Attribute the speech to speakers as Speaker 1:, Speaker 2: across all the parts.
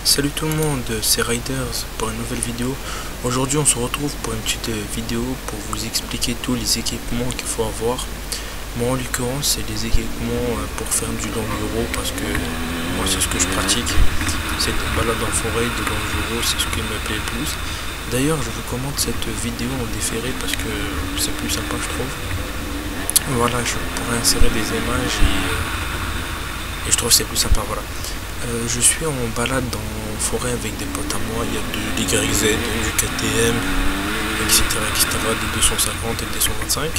Speaker 1: Salut tout le monde, c'est Riders pour une nouvelle vidéo. Aujourd'hui on se retrouve pour une petite vidéo pour vous expliquer tous les équipements qu'il faut avoir. Moi en l'occurrence c'est des équipements pour faire du l'enduro parce que moi c'est ce que je pratique. C'est des balades en forêt, de l'enduro, c'est ce qui me plaît le plus. D'ailleurs je vous commande cette vidéo en différé parce que c'est plus sympa je trouve. Voilà, je pourrais insérer des images et je trouve que c'est plus sympa, voilà. Je suis en balade dans la forêt avec des potes à moi, il y a de l'YZ, du KTM, etc., des 250 et des 225.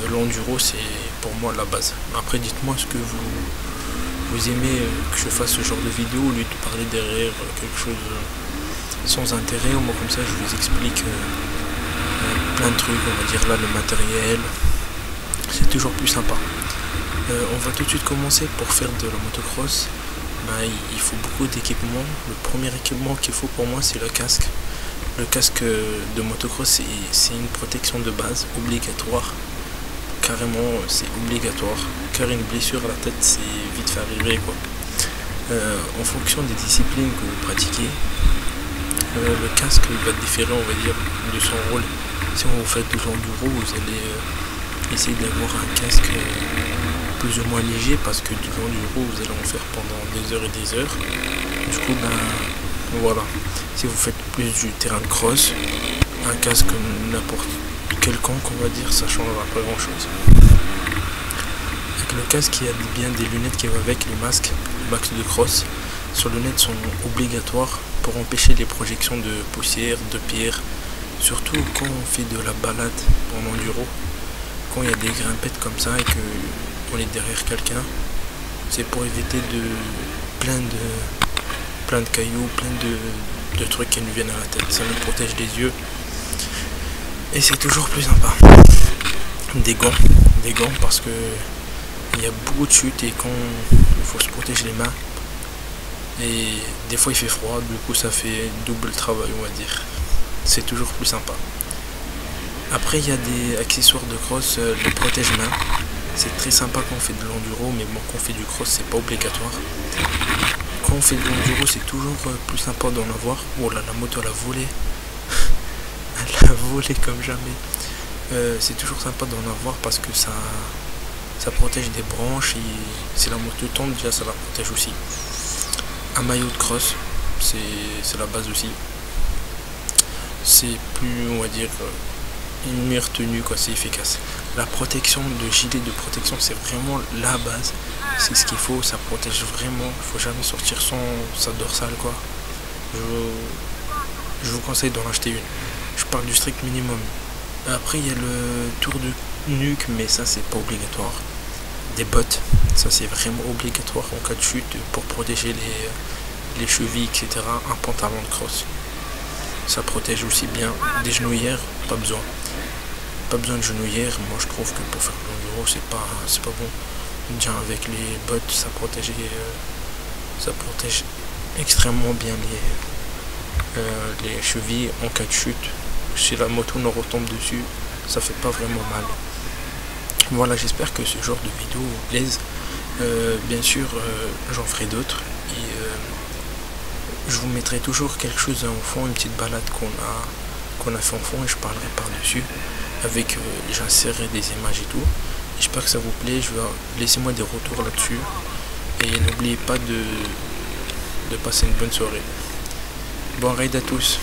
Speaker 1: L'enduro c'est pour moi la base. Après dites-moi ce que vous aimez que je fasse ce genre de vidéo au lieu de parler derrière quelque chose sans intérêt. Moi comme ça je vous explique plein de trucs, on va dire là le matériel, c'est toujours plus sympa. On va tout de suite commencer pour faire de la motocross. Il faut beaucoup d'équipements. Le premier équipement qu'il faut pour moi c'est le casque. Le casque de motocross c'est une protection de base obligatoire. Carrément c'est obligatoire car une blessure à la tête c'est vite fait arriver quoi. En fonction des disciplines que vous pratiquez, le casque va différer on va dire de son rôle. Si vous faites de l'enduro vous allez essayer d'avoir un casque plus ou moins léger parce que du l'enduro vous allez en faire pendant des heures et des heures. Du coup voilà, si vous faites plus du terrain de cross, un casque n'importe quelconque on va dire ça changera pas grand chose. Avec le casque il y a bien des lunettes qui vont avec les masques de cross. Ces lunettes sont obligatoires pour empêcher les projections de poussière, de pierre, surtout quand on fait de la balade en enduro. Quand il y a des grimpettes comme ça et que on est derrière quelqu'un, c'est pour éviter plein de cailloux, plein de trucs qui nous viennent à la tête. Ça nous protège les yeux et c'est toujours plus sympa. Des gants parce que il y a beaucoup de chutes et quand il faut se protéger les mains et des fois il fait froid, du coup ça fait double travail on va dire. C'est toujours plus sympa. Après il y a des accessoires de cross, le protège-mains. C'est très sympa quand on fait de l'enduro, mais bon, quand on fait du cross, c'est pas obligatoire. Quand on fait de l'enduro, c'est toujours plus sympa d'en avoir. Oh là, la moto, elle a volé. Elle a volé comme jamais. C'est toujours sympa d'en avoir parce que ça protège des branches et si la moto tombe, déjà, ça la protège aussi. Un maillot de cross, c'est la base aussi. C'est plus, on va dire, une meilleure tenue, quoi, c'est efficace. La protection, le gilet de protection c'est vraiment la base, c'est ce qu'il faut, ça protège vraiment, il faut jamais sortir sans sa dorsale quoi. Je vous conseille d'en acheter une. Je parle du strict minimum. Après il y a le tour de nuque, mais ça c'est pas obligatoire. Des bottes, ça c'est vraiment obligatoire en cas de chute pour protéger les chevilles, etc. Un pantalon de cross, ça protège aussi bien. Des genouillères, pas besoin de genouillère. Moi je trouve que pour faire de l'enduro c'est pas bon. Déjà avec les bottes ça protège extrêmement bien les chevilles en cas de chute. Si la moto nous retombe dessus ça fait pas vraiment mal. Voilà, j'espère que ce genre de vidéo vous plaise. Bien sûr j'en ferai d'autres et je vous mettrai toujours quelque chose en fond, une petite balade qu'on a fait en fond et je parlerai par dessus avec j'insérerai des images et tout. J'espère que ça vous plaît. Laissez-moi des retours là-dessus et n'oubliez pas de passer une bonne soirée. Bon ride à tous.